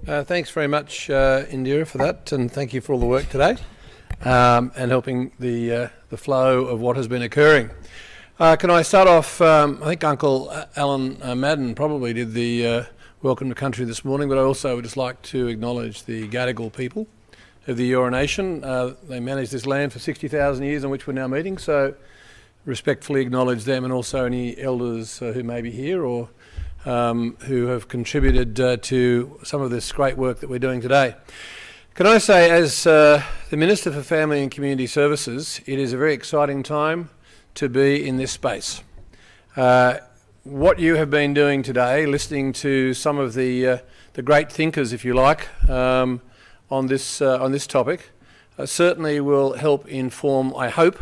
Thanks very much, Indira, for that, and thank you for all the work today and helping the flow of what has been occurring. Can I start off? I think Uncle Alan Madden probably did the welcome to country this morning, but I also would just like to acknowledge the Gadigal people of the Eora Nation. They managed this land for 60,000 years on which we're now meeting, so respectfully acknowledge them and also any elders who may be here or who have contributed to some of this great work that we're doing today. Can I say, as the Minister for Family and Community Services, it is a very exciting time to be in this space. What you have been doing today, listening to some of the great thinkers, if you like, on this topic, certainly will help inform, I hope,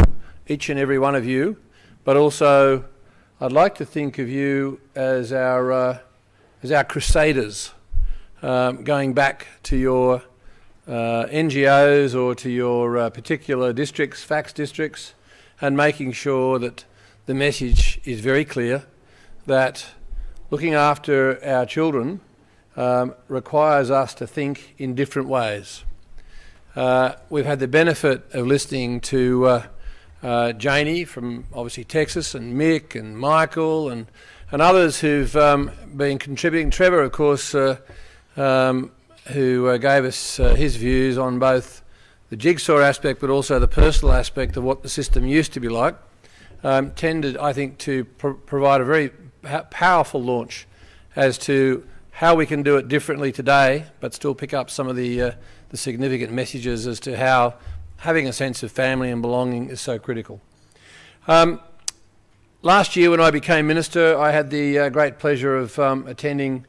each and every one of you, but also I'd like to think of you as our crusaders, going back to your NGOs or to your particular districts, fax districts, and making sure that the message is very clear that looking after our children requires us to think in different ways. We've had the benefit of listening to Janie from obviously Texas, and Mick and Michael and others who've been contributing. Trevor, of course, who gave us his views on both the jigsaw aspect but also the personal aspect of what the system used to be like, tended, I think, to provide a very powerful launch as to how we can do it differently today but still pick up some of the significant messages as to how having a sense of family and belonging is so critical. Last year when I became Minister, I had the great pleasure of attending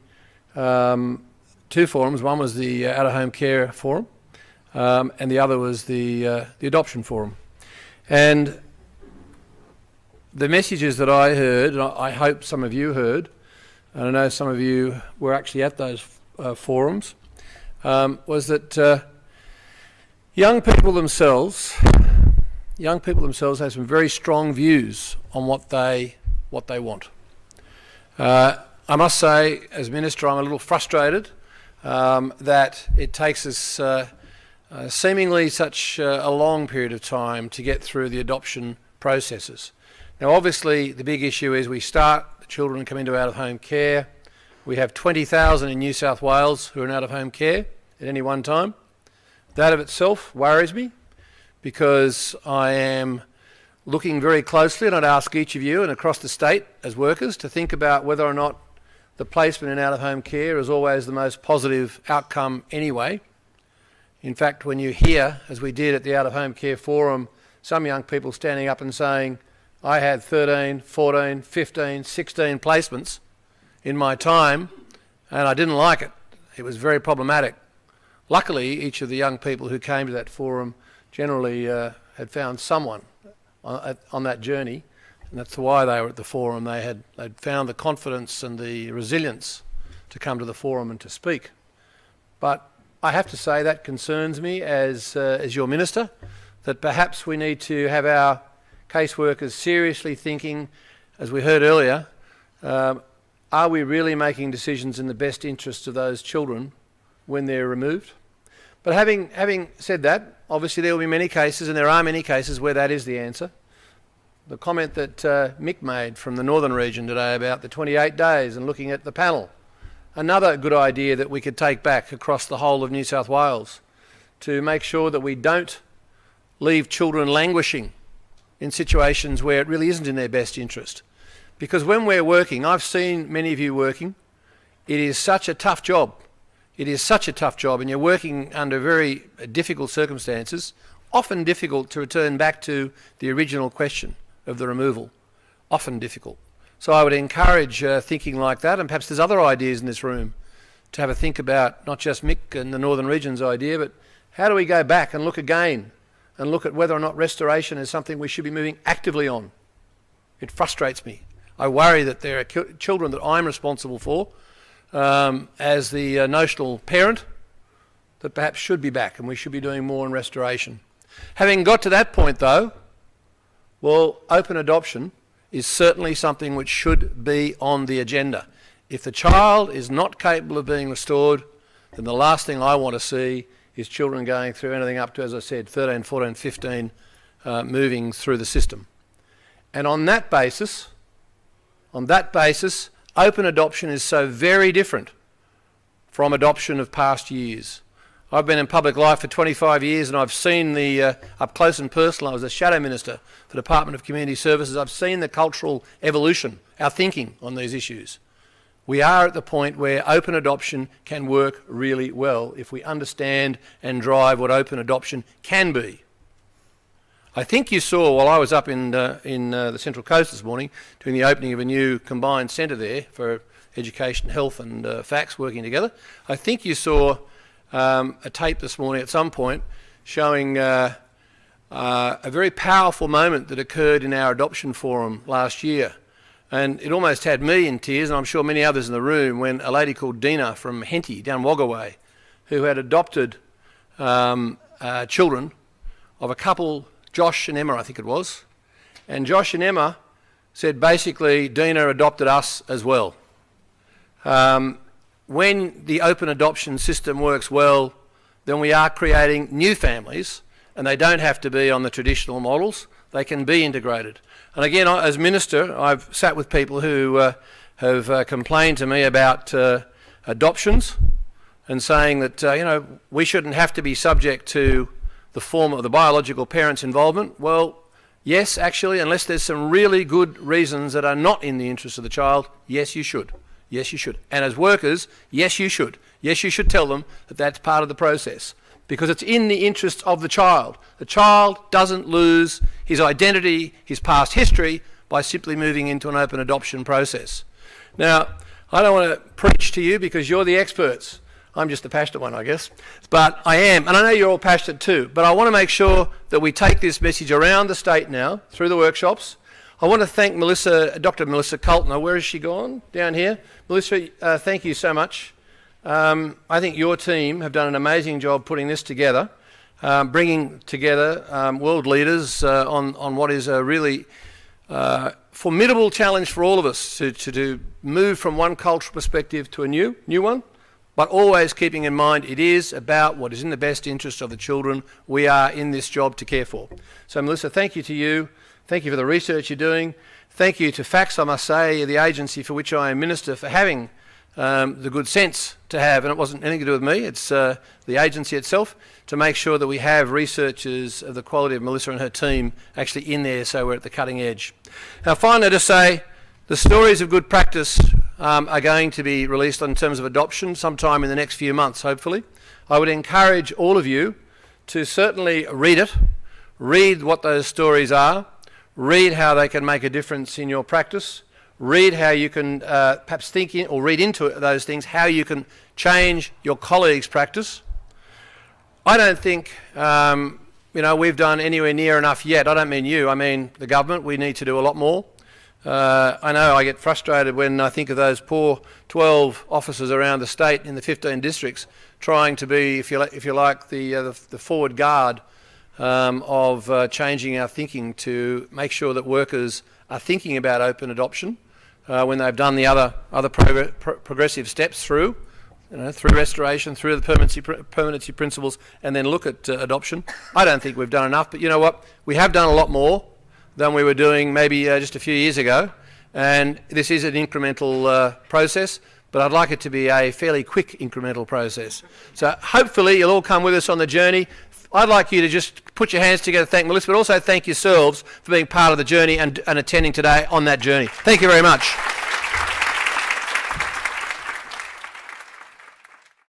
two forums. One was the out-of-home care forum and the other was the adoption forum. And the messages that I heard, and I hope some of you heard, and I know some of you were actually at those forums, was that young people themselves have some very strong views on what they want. I must say, as Minister, I'm a little frustrated that it takes us seemingly such a long period of time to get through the adoption processes. Now, obviously, the big issue is we start, the children come into out-of-home care. We have 20,000 in New South Wales who are in out-of-home care at any one time. That of itself worries me because I am looking very closely, and I'd ask each of you and across the state as workers to think about whether or not the placement in out-of-home care is always the most positive outcome anyway. In fact, when you hear, as we did at the out-of-home care forum, some young people standing up and saying, I had 13, 14, 15, 16 placements in my time and I didn't like it. It was very problematic. Luckily, each of the young people who came to that forum generally had found someone on that journey, and that's why they were at the forum. They'd found the confidence and the resilience to come to the forum and to speak. But I have to say that concerns me as your Minister, that perhaps we need to have our caseworkers seriously thinking, as we heard earlier, are we really making decisions in the best interests of those children when they're removed? But having said that, obviously there will be many cases, and there are many cases where that is the answer. The comment that Mick made from the Northern region today about the 28 days and looking at the panel, another good idea that we could take back across the whole of New South Wales to make sure that we don't leave children languishing in situations where it really isn't in their best interest. Because when we're working, I've seen many of you working, it is such a tough job. It is such a tough job, and you're working under very difficult circumstances, often difficult to return back to the original question of the removal, often difficult. So I would encourage thinking like that, and perhaps there's other ideas in this room to have a think about, not just Mick and the Northern Region's idea, but how do we go back and look again and look at whether or not restoration is something we should be moving actively on. It frustrates me. I worry that there are children that I'm responsible for as the notional parent that perhaps should be back, and we should be doing more in restoration. Having got to that point though, well, open adoption is certainly something which should be on the agenda. If the child is not capable of being restored, then the last thing I want to see is children going through anything up to, as I said, 13, 14, 15, moving through the system. And on that basis, open adoption is so very different from adoption of past years. I've been in public life for 25 years and I've seen the, up close and personal, I was a Shadow Minister for the Department of Community Services, I've seen the cultural evolution, our thinking on these issues. We are at the point where open adoption can work really well if we understand and drive what open adoption can be. I think you saw, while I was up in the Central Coast this morning, doing the opening of a new combined centre there for education, health and facts working together, I think you saw a tape this morning at some point showing a very powerful moment that occurred in our adoption forum last year. And it almost had me in tears, and I'm sure many others in the room, when a lady called Dina from Henty, down Wagga, who had adopted children of a couple, Josh and Emma, I think it was. And Josh and Emma said basically Dina adopted us as well. When the open adoption system works well, then we are creating new families, and they don't have to be on the traditional models. They can be integrated. And again, as Minister, I've sat with people who have complained to me about adoptions and saying that, we shouldn't have to be subject to the form of the biological parents' involvement. Well, yes, actually, unless there's some really good reasons that are not in the interest of the child, yes, you should. Yes, you should. And as workers, yes, you should. Yes, you should tell them that that's part of the process, because it's in the interest of the child. The child doesn't lose his identity, his past history, by simply moving into an open adoption process. Now, I don't want to preach to you because you're the experts. I'm just the passionate one, I guess. But I am, and I know you're all passionate too, but I want to make sure that we take this message around the state now, through the workshops. I want to thank Dr. Melissa Coultner. Where has she gone? Down here. Melissa, thank you so much. I think your team have done an amazing job putting this together, bringing together world leaders on what is a really formidable challenge for all of us to move from one cultural perspective to a new one, but always keeping in mind it is about what is in the best interest of the children we are in this job to care for. So Melissa, thank you to you. Thank you for the research you're doing. Thank you to Facts, I must say, the agency for which I am Minister, for having the good sense to have, and it wasn't anything to do with me, it's the agency itself, to make sure that we have researchers of the quality of Melissa and her team actually in there, so we're at the cutting edge. Now finally, to say, the stories of good practice are going to be released in terms of adoption sometime in the next few months, hopefully. I would encourage all of you to certainly read it, read what those stories are, read how they can make a difference in your practice, read how you can perhaps think in, or read into those things, how you can change your colleagues' practice. I don't think we've done anywhere near enough yet. I don't mean you, I mean the government. We need to do a lot more. I know I get frustrated when I think of those poor 12 officers around the state in the 15 districts trying to be, if you like, the forward guard of changing our thinking to make sure that workers are thinking about open adoption when they've done the other progressive steps through restoration, through the permanency principles, and then look at adoption. I don't think we've done enough, but you know what? We have done a lot more than we were doing maybe just a few years ago, and this is an incremental process, but I'd like it to be a fairly quick incremental process. So hopefully you'll all come with us on the journey. I'd like you to just put your hands together, thank Melissa, but also thank yourselves for being part of the journey and attending today on that journey. Thank you very much.